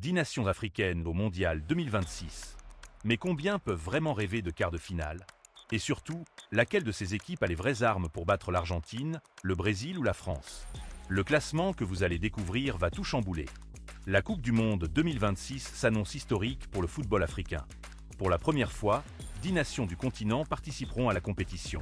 10 nations africaines au Mondial 2026. Mais combien peuvent vraiment rêver de quart de finale? Et surtout, laquelle de ces équipes a les vraies armes pour battre l'Argentine, le Brésil ou la France? Le classement que vous allez découvrir va tout chambouler. La Coupe du Monde 2026 s'annonce historique pour le football africain. Pour la première fois, 10 nations du continent participeront à la compétition.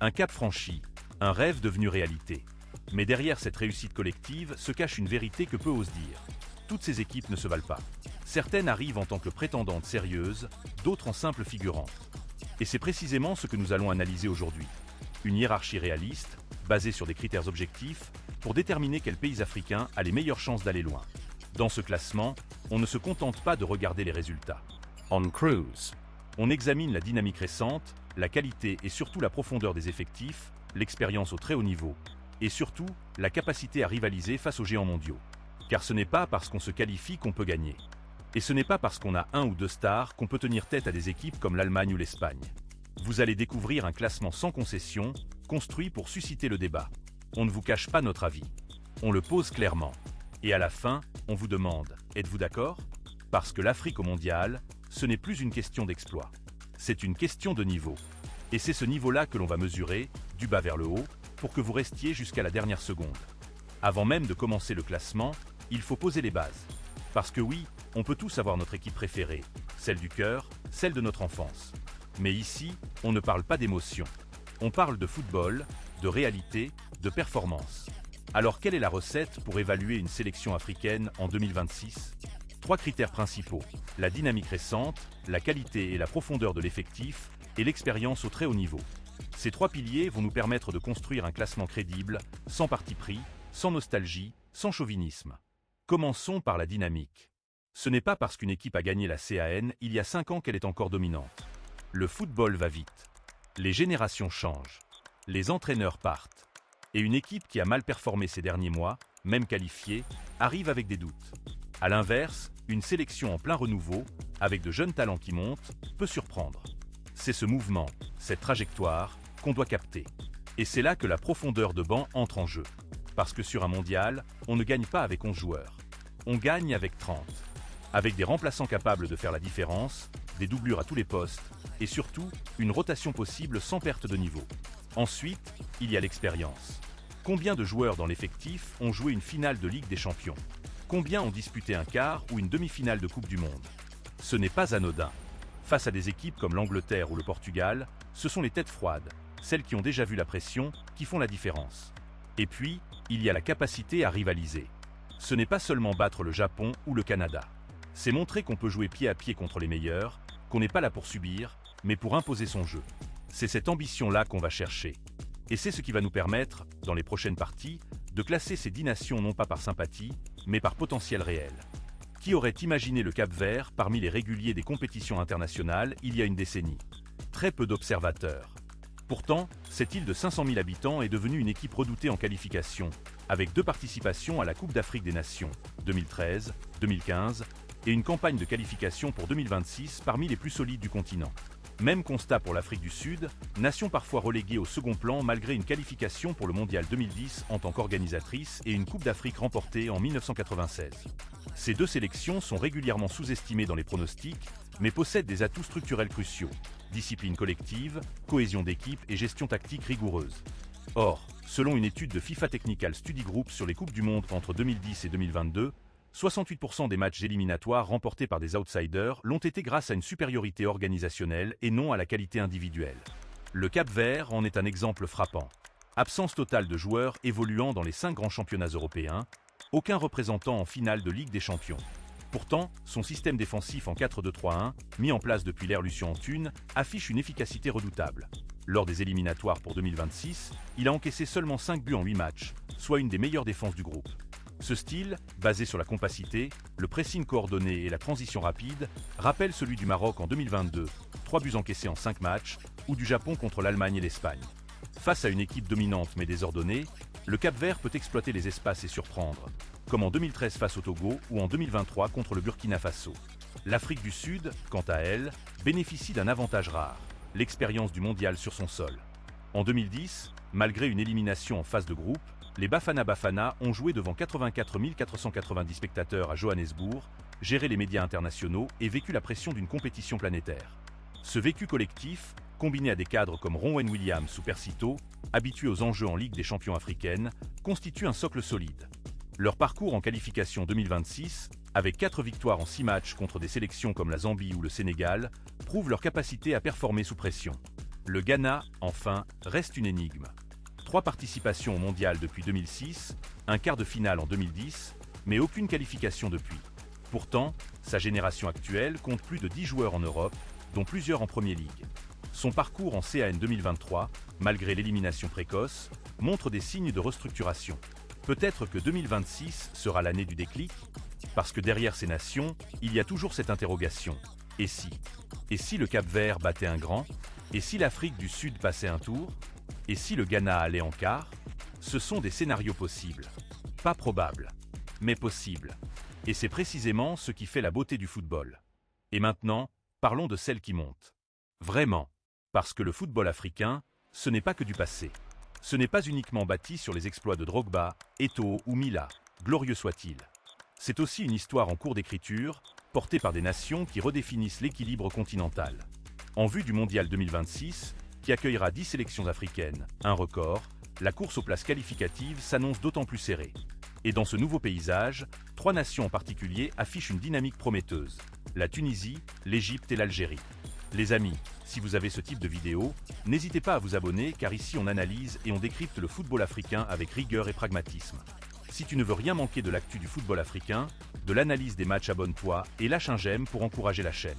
Un cap franchi, un rêve devenu réalité. Mais derrière cette réussite collective se cache une vérité que peu osent dire. Toutes ces équipes ne se valent pas. Certaines arrivent en tant que prétendantes sérieuses, d'autres en simples figurantes. Et c'est précisément ce que nous allons analyser aujourd'hui. Une hiérarchie réaliste, basée sur des critères objectifs, pour déterminer quel pays africain a les meilleures chances d'aller loin. Dans ce classement, on ne se contente pas de regarder les résultats. On cruise. On examine la dynamique récente, la qualité et surtout la profondeur des effectifs, l'expérience au très haut niveau, et surtout, la capacité à rivaliser face aux géants mondiaux. Car ce n'est pas parce qu'on se qualifie qu'on peut gagner. Et ce n'est pas parce qu'on a un ou deux stars qu'on peut tenir tête à des équipes comme l'Allemagne ou l'Espagne. Vous allez découvrir un classement sans concession, construit pour susciter le débat. On ne vous cache pas notre avis. On le pose clairement. Et à la fin, on vous demande, êtes-vous d'accord? Parce que l'Afrique au mondial, ce n'est plus une question d'exploit. C'est une question de niveau. Et c'est ce niveau-là que l'on va mesurer, du bas vers le haut, pour que vous restiez jusqu'à la dernière seconde. Avant même de commencer le classement, il faut poser les bases. Parce que oui, on peut tous avoir notre équipe préférée, celle du cœur, celle de notre enfance. Mais ici, on ne parle pas d'émotion. On parle de football, de réalité, de performance. Alors quelle est la recette pour évaluer une sélection africaine en 2026? 3 critères principaux, la dynamique récente, la qualité et la profondeur de l'effectif, et l'expérience au très haut niveau. Ces 3 piliers vont nous permettre de construire un classement crédible, sans parti pris, sans nostalgie, sans chauvinisme. Commençons par la dynamique. Ce n'est pas parce qu'une équipe a gagné la CAN il y a 5 ans qu'elle est encore dominante. Le football va vite. Les générations changent. Les entraîneurs partent. Et une équipe qui a mal performé ces derniers mois, même qualifiée, arrive avec des doutes. A l'inverse, une sélection en plein renouveau, avec de jeunes talents qui montent, peut surprendre. C'est ce mouvement, cette trajectoire, qu'on doit capter. Et c'est là que la profondeur de banc entre en jeu. Parce que sur un mondial, on ne gagne pas avec 11 joueurs. On gagne avec 30. Avec des remplaçants capables de faire la différence, des doublures à tous les postes, et surtout, une rotation possible sans perte de niveau. Ensuite, il y a l'expérience. Combien de joueurs dans l'effectif ont joué une finale de Ligue des Champions? Combien ont disputé un quart ou une demi-finale de Coupe du Monde? Ce n'est pas anodin. Face à des équipes comme l'Angleterre ou le Portugal, ce sont les têtes froides, celles qui ont déjà vu la pression, qui font la différence. Et puis, il y a la capacité à rivaliser. Ce n'est pas seulement battre le Japon ou le Canada. C'est montrer qu'on peut jouer pied à pied contre les meilleurs, qu'on n'est pas là pour subir, mais pour imposer son jeu. C'est cette ambition-là qu'on va chercher. Et c'est ce qui va nous permettre, dans les prochaines parties, de classer ces 10 nations non pas par sympathie, mais par potentiel réel. Qui aurait imaginé le Cap-Vert parmi les réguliers des compétitions internationales il y a une décennie? Très peu d'observateurs. Pourtant, cette île de 500 000 habitants est devenue une équipe redoutée en qualification, avec 2 participations à la Coupe d'Afrique des Nations, 2013, 2015, et une campagne de qualification pour 2026 parmi les plus solides du continent. Même constat pour l'Afrique du Sud, nation parfois reléguée au second plan malgré une qualification pour le Mondial 2010 en tant qu'organisatrice et une Coupe d'Afrique remportée en 1996. Ces 2 sélections sont régulièrement sous-estimées dans les pronostics, mais possèdent des atouts structurels cruciaux. Discipline collective, cohésion d'équipe et gestion tactique rigoureuse. Or, selon une étude de FIFA Technical Study Group sur les Coupes du Monde entre 2010 et 2022, 68% des matchs éliminatoires remportés par des outsiders l'ont été grâce à une supériorité organisationnelle et non à la qualité individuelle. Le Cap-Vert en est un exemple frappant. Absence totale de joueurs évoluant dans les 5 grands championnats européens, aucun représentant en finale de Ligue des Champions. Pourtant, son système défensif en 4-2-3-1, mis en place depuis l'ère Lucien Antunes, affiche une efficacité redoutable. Lors des éliminatoires pour 2026, il a encaissé seulement 5 buts en 8 matchs, soit une des meilleures défenses du groupe. Ce style, basé sur la compacité, le pressing coordonné et la transition rapide, rappelle celui du Maroc en 2022, 3 buts encaissés en 5 matchs, ou du Japon contre l'Allemagne et l'Espagne. Face à une équipe dominante mais désordonnée, le Cap-Vert peut exploiter les espaces et surprendre, comme en 2013 face au Togo ou en 2023 contre le Burkina Faso. L'Afrique du Sud, quant à elle, bénéficie d'un avantage rare, l'expérience du mondial sur son sol. En 2010, malgré une élimination en phase de groupe, les Bafana Bafana ont joué devant 84 490 spectateurs à Johannesburg, géré les médias internationaux et vécu la pression d'une compétition planétaire. Ce vécu collectif, combiné à des cadres comme Ronwen Williams ou Percy Tau, habitués aux enjeux en Ligue des champions africaine, constitue un socle solide. Leur parcours en qualification 2026, avec 4 victoires en 6 matchs contre des sélections comme la Zambie ou le Sénégal, prouve leur capacité à performer sous pression. Le Ghana, enfin, reste une énigme. 3 participations au mondial depuis 2006, un quart de finale en 2010, mais aucune qualification depuis. Pourtant, sa génération actuelle compte plus de 10 joueurs en Europe, dont plusieurs en Premier League. Son parcours en CAN 2023, malgré l'élimination précoce, montre des signes de restructuration. Peut-être que 2026 sera l'année du déclic, parce que derrière ces nations, il y a toujours cette interrogation. Et si? Et si le Cap-Vert battait un grand? Et si l'Afrique du Sud passait un tour? Et si le Ghana allait en quart? Ce sont des scénarios possibles. Pas probables, mais possibles. Et c'est précisément ce qui fait la beauté du football. Et maintenant, parlons de celle qui monte. Vraiment. Parce que le football africain, ce n'est pas que du passé. Ce n'est pas uniquement bâti sur les exploits de Drogba, Eto'o ou Mila, glorieux soit-il. C'est aussi une histoire en cours d'écriture, portée par des nations qui redéfinissent l'équilibre continental. En vue du Mondial 2026, qui accueillera 10 sélections africaines, un record, la course aux places qualificatives s'annonce d'autant plus serrée. Et dans ce nouveau paysage, 3 nations en particulier affichent une dynamique prometteuse: la Tunisie, l'Égypte et l'Algérie. Les amis, si vous avez ce type de vidéo, n'hésitez pas à vous abonner car ici on analyse et on décrypte le football africain avec rigueur et pragmatisme. Si tu ne veux rien manquer de l'actu du football africain, de l'analyse des matchs, abonne-toi et lâche un j'aime pour encourager la chaîne.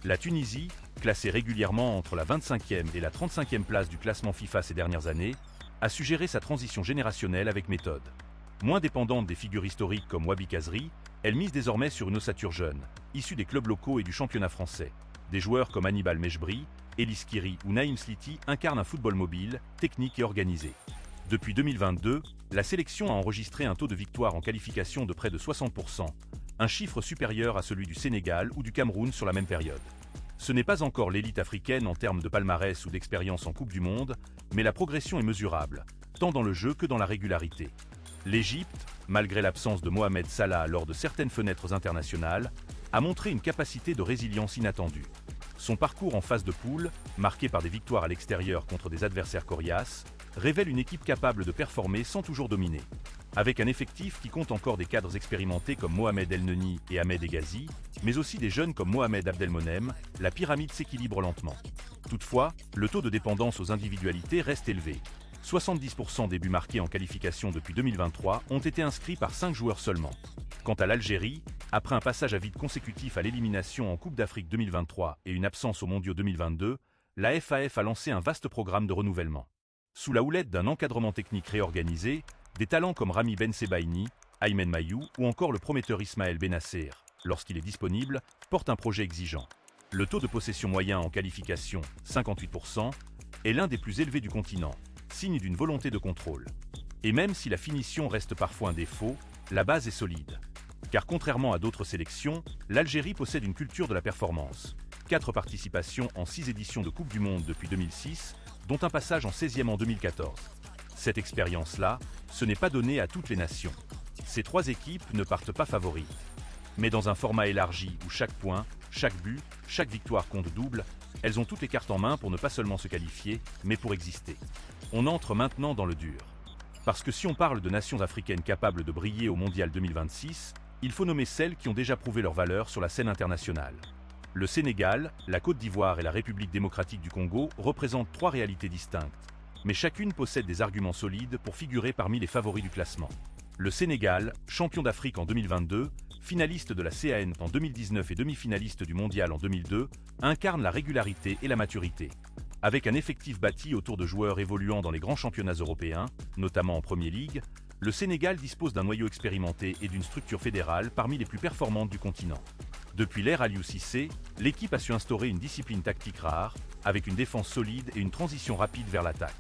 La Tunisie, classée régulièrement entre la 25e et la 35e place du classement FIFA ces dernières années, a su gérer sa transition générationnelle avec méthode. Moins dépendante des figures historiques comme Wabi Kazri, elle mise désormais sur une ossature jeune, issue des clubs locaux et du championnat français. Des joueurs comme Hannibal Mejbri, Elis Kiri ou Naïm Sliti incarnent un football mobile, technique et organisé. Depuis 2022, la sélection a enregistré un taux de victoire en qualification de près de 60%, un chiffre supérieur à celui du Sénégal ou du Cameroun sur la même période. Ce n'est pas encore l'élite africaine en termes de palmarès ou d'expérience en Coupe du Monde, mais la progression est mesurable, tant dans le jeu que dans la régularité. L'Égypte, malgré l'absence de Mohamed Salah lors de certaines fenêtres internationales, a montré une capacité de résilience inattendue. Son parcours en phase de poule, marqué par des victoires à l'extérieur contre des adversaires coriaces, révèle une équipe capable de performer sans toujours dominer. Avec un effectif qui compte encore des cadres expérimentés comme Mohamed El Neni et Ahmed Egazi, mais aussi des jeunes comme Mohamed Abdelmonem, la pyramide s'équilibre lentement. Toutefois, le taux de dépendance aux individualités reste élevé. 70% des buts marqués en qualification depuis 2023 ont été inscrits par 5 joueurs seulement. Quant à l'Algérie, après un passage à vide consécutif à l'élimination en Coupe d'Afrique 2023 et une absence aux Mondiaux 2022, la FAF a lancé un vaste programme de renouvellement. Sous la houlette d'un encadrement technique réorganisé, des talents comme Rami Ben Sebaini, Aymen Mayou ou encore le prometteur Ismaël Benasser, lorsqu'il est disponible, portent un projet exigeant. Le taux de possession moyen en qualification, 58%, est l'un des plus élevés du continent, signe d'une volonté de contrôle. Et même si la finition reste parfois un défaut, la base est solide. Car contrairement à d'autres sélections, l'Algérie possède une culture de la performance. 4 participations en 6 éditions de Coupe du Monde depuis 2006, dont un passage en 16e en 2014. Cette expérience-là, ce n'est pas donné à toutes les nations. Ces 3 équipes ne partent pas favorites. Mais dans un format élargi où chaque point, chaque but, chaque victoire compte double, elles ont toutes les cartes en main pour ne pas seulement se qualifier, mais pour exister. On entre maintenant dans le dur. Parce que si on parle de nations africaines capables de briller au Mondial 2026, il faut nommer celles qui ont déjà prouvé leur valeur sur la scène internationale. Le Sénégal, la Côte d'Ivoire et la République démocratique du Congo représentent 3 réalités distinctes, mais chacune possède des arguments solides pour figurer parmi les favoris du classement. Le Sénégal, champion d'Afrique en 2022, finaliste de la CAN en 2019 et demi-finaliste du Mondial en 2002, incarne la régularité et la maturité. Avec un effectif bâti autour de joueurs évoluant dans les grands championnats européens, notamment en Premier League, le Sénégal dispose d'un noyau expérimenté et d'une structure fédérale parmi les plus performantes du continent. Depuis l'ère Aliou Cissé, l'équipe a su instaurer une discipline tactique rare, avec une défense solide et une transition rapide vers l'attaque.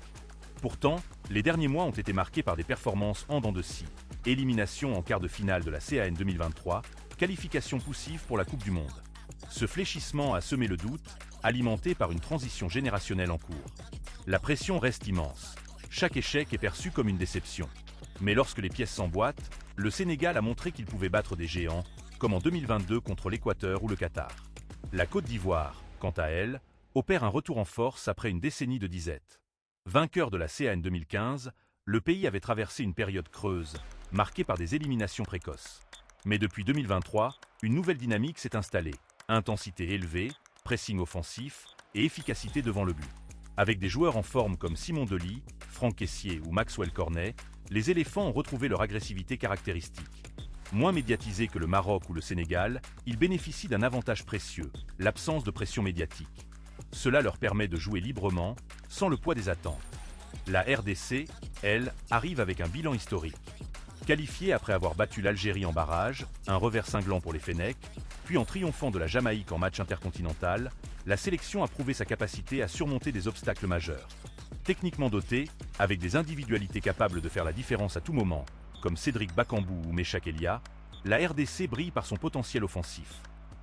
Pourtant, les derniers mois ont été marqués par des performances en dents de scie. Élimination en quart de finale de la CAN 2023, qualification poussive pour la Coupe du Monde. Ce fléchissement a semé le doute, alimenté par une transition générationnelle en cours. La pression reste immense. Chaque échec est perçu comme une déception. Mais lorsque les pièces s'emboîtent, le Sénégal a montré qu'il pouvait battre des géants, comme en 2022 contre l'Équateur ou le Qatar. La Côte d'Ivoire, quant à elle, opère un retour en force après une décennie de disette. Vainqueur de la CAN 2015, le pays avait traversé une période creuse, marquée par des éliminations précoces. Mais depuis 2023, une nouvelle dynamique s'est installée. Intensité élevée, pressing offensif et efficacité devant le but. Avec des joueurs en forme comme Simon Delis, Franck Kessié ou Maxwell Cornet, les éléphants ont retrouvé leur agressivité caractéristique. Moins médiatisés que le Maroc ou le Sénégal, ils bénéficient d'un avantage précieux, l'absence de pression médiatique. Cela leur permet de jouer librement, sans le poids des attentes. La RDC, elle, arrive avec un bilan historique. Qualifiée après avoir battu l'Algérie en barrage, un revers cinglant pour les Fennecs, puis en triomphant de la Jamaïque en match intercontinental, la sélection a prouvé sa capacité à surmonter des obstacles majeurs. Techniquement dotée, avec des individualités capables de faire la différence à tout moment, comme Cédric Bakambu ou Meshak Elia, la RDC brille par son potentiel offensif.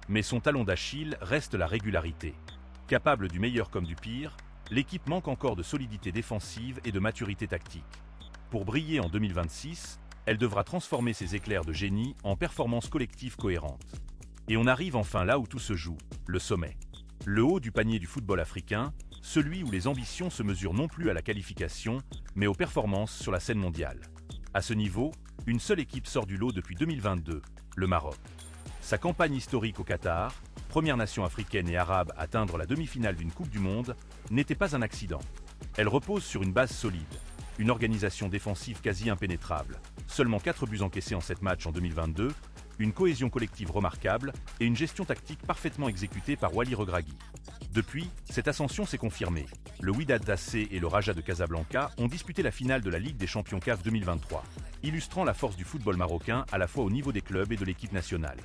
Mais son talon d'Achille reste la régularité. Capable du meilleur comme du pire, l'équipe manque encore de solidité défensive et de maturité tactique. Pour briller en 2026, elle devra transformer ses éclairs de génie en performances collectives cohérentes. Et on arrive enfin là où tout se joue, le sommet. Le haut du panier du football africain, celui où les ambitions se mesurent non plus à la qualification, mais aux performances sur la scène mondiale. À ce niveau, une seule équipe sort du lot depuis 2022, le Maroc. Sa campagne historique au Qatar, première nation africaine et arabe à atteindre la demi-finale d'une Coupe du Monde, n'était pas un accident. Elle repose sur une base solide, une organisation défensive quasi impénétrable, seulement 4 buts encaissés en 7 matchs en 2022, une cohésion collective remarquable et une gestion tactique parfaitement exécutée par Wally Regragui. Depuis, cette ascension s'est confirmée. Le Wydad Tassé et le Raja de Casablanca ont disputé la finale de la Ligue des Champions CAF 2023, illustrant la force du football marocain à la fois au niveau des clubs et de l'équipe nationale.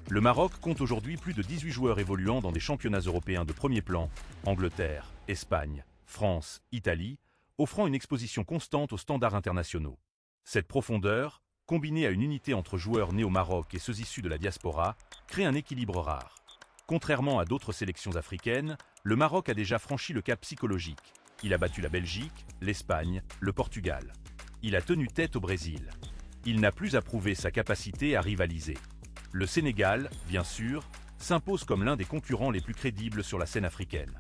Le Maroc compte aujourd'hui plus de 18 joueurs évoluant dans des championnats européens de premier plan, Angleterre, Espagne, France, Italie, offrant une exposition constante aux standards internationaux. Cette profondeur, combinée à une unité entre joueurs nés au Maroc et ceux issus de la diaspora, crée un équilibre rare. Contrairement à d'autres sélections africaines, le Maroc a déjà franchi le cap psychologique. Il a battu la Belgique, l'Espagne, le Portugal. Il a tenu tête au Brésil. Il n'a plus à prouver sa capacité à rivaliser. Le Sénégal, bien sûr, s'impose comme l'un des concurrents les plus crédibles sur la scène africaine.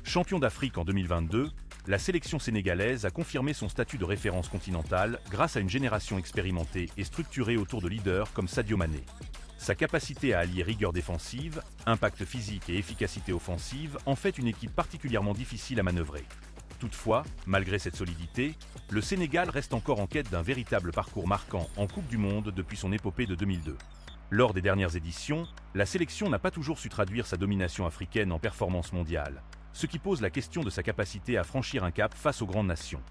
Champion d'Afrique en 2022, la sélection sénégalaise a confirmé son statut de référence continentale grâce à une génération expérimentée et structurée autour de leaders comme Sadio Mané. Sa capacité à allier rigueur défensive, impact physique et efficacité offensive en fait une équipe particulièrement difficile à manœuvrer. Toutefois, malgré cette solidité, le Sénégal reste encore en quête d'un véritable parcours marquant en Coupe du Monde depuis son épopée de 2002. Lors des dernières éditions, la sélection n'a pas toujours su traduire sa domination africaine en performance mondiale, ce qui pose la question de sa capacité à franchir un cap face aux grandes nations.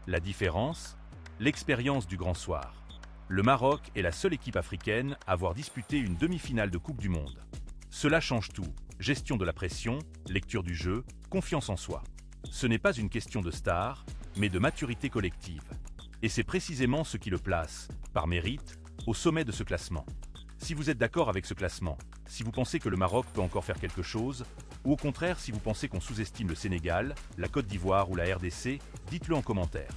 La différence ? L'expérience du grand soir. Le Maroc est la seule équipe africaine à avoir disputé une demi-finale de Coupe du Monde. Cela change tout, gestion de la pression, lecture du jeu, confiance en soi. Ce n'est pas une question de star, mais de maturité collective. Et c'est précisément ce qui le place, par mérite, au sommet de ce classement. Si vous êtes d'accord avec ce classement, si vous pensez que le Maroc peut encore faire quelque chose, ou au contraire si vous pensez qu'on sous-estime le Sénégal, la Côte d'Ivoire ou la RDC, dites-le en commentaire.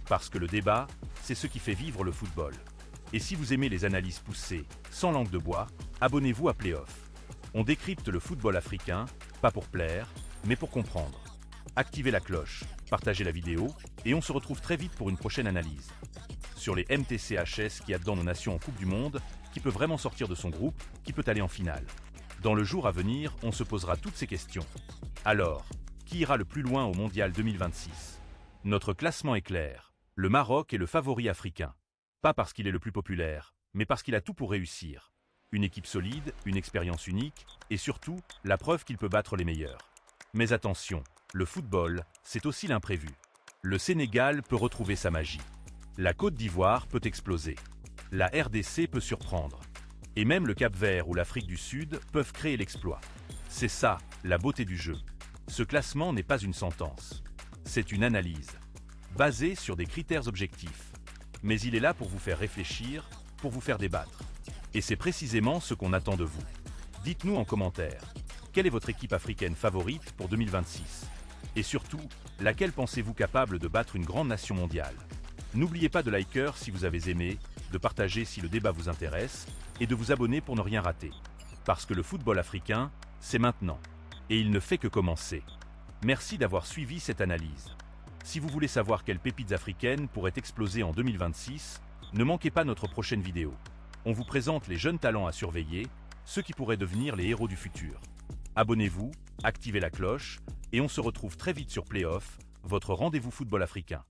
Parce que le débat, c'est ce qui fait vivre le football. Et si vous aimez les analyses poussées, sans langue de bois, abonnez-vous à Playoff. On décrypte le football africain, pas pour plaire, mais pour comprendre. Activez la cloche, partagez la vidéo, et on se retrouve très vite pour une prochaine analyse. Sur les MTCHS qui attendent nos nations en Coupe du Monde, qui peut vraiment sortir de son groupe, qui peut aller en finale. Dans le jour à venir, on se posera toutes ces questions. Alors, qui ira le plus loin au Mondial 2026 ? Notre classement est clair. Le Maroc est le favori africain. Pas parce qu'il est le plus populaire, mais parce qu'il a tout pour réussir. Une équipe solide, une expérience unique, et surtout, la preuve qu'il peut battre les meilleurs. Mais attention, le football, c'est aussi l'imprévu. Le Sénégal peut retrouver sa magie. La Côte d'Ivoire peut exploser. La RDC peut surprendre. Et même le Cap-Vert ou l'Afrique du Sud peuvent créer l'exploit. C'est ça, la beauté du jeu. Ce classement n'est pas une sentence. C'est une analyse, basée sur des critères objectifs. Mais il est là pour vous faire réfléchir, pour vous faire débattre. Et c'est précisément ce qu'on attend de vous. Dites-nous en commentaire, quelle est votre équipe africaine favorite pour 2026 ? Et surtout, laquelle pensez-vous capable de battre une grande nation mondiale ? N'oubliez pas de liker si vous avez aimé, de partager si le débat vous intéresse, et de vous abonner pour ne rien rater. Parce que le football africain, c'est maintenant. Et il ne fait que commencer. Merci d'avoir suivi cette analyse. Si vous voulez savoir quelles pépites africaines pourraient exploser en 2026, ne manquez pas notre prochaine vidéo. On vous présente les jeunes talents à surveiller, ceux qui pourraient devenir les héros du futur. Abonnez-vous, activez la cloche, et on se retrouve très vite sur Playoff, votre rendez-vous football africain.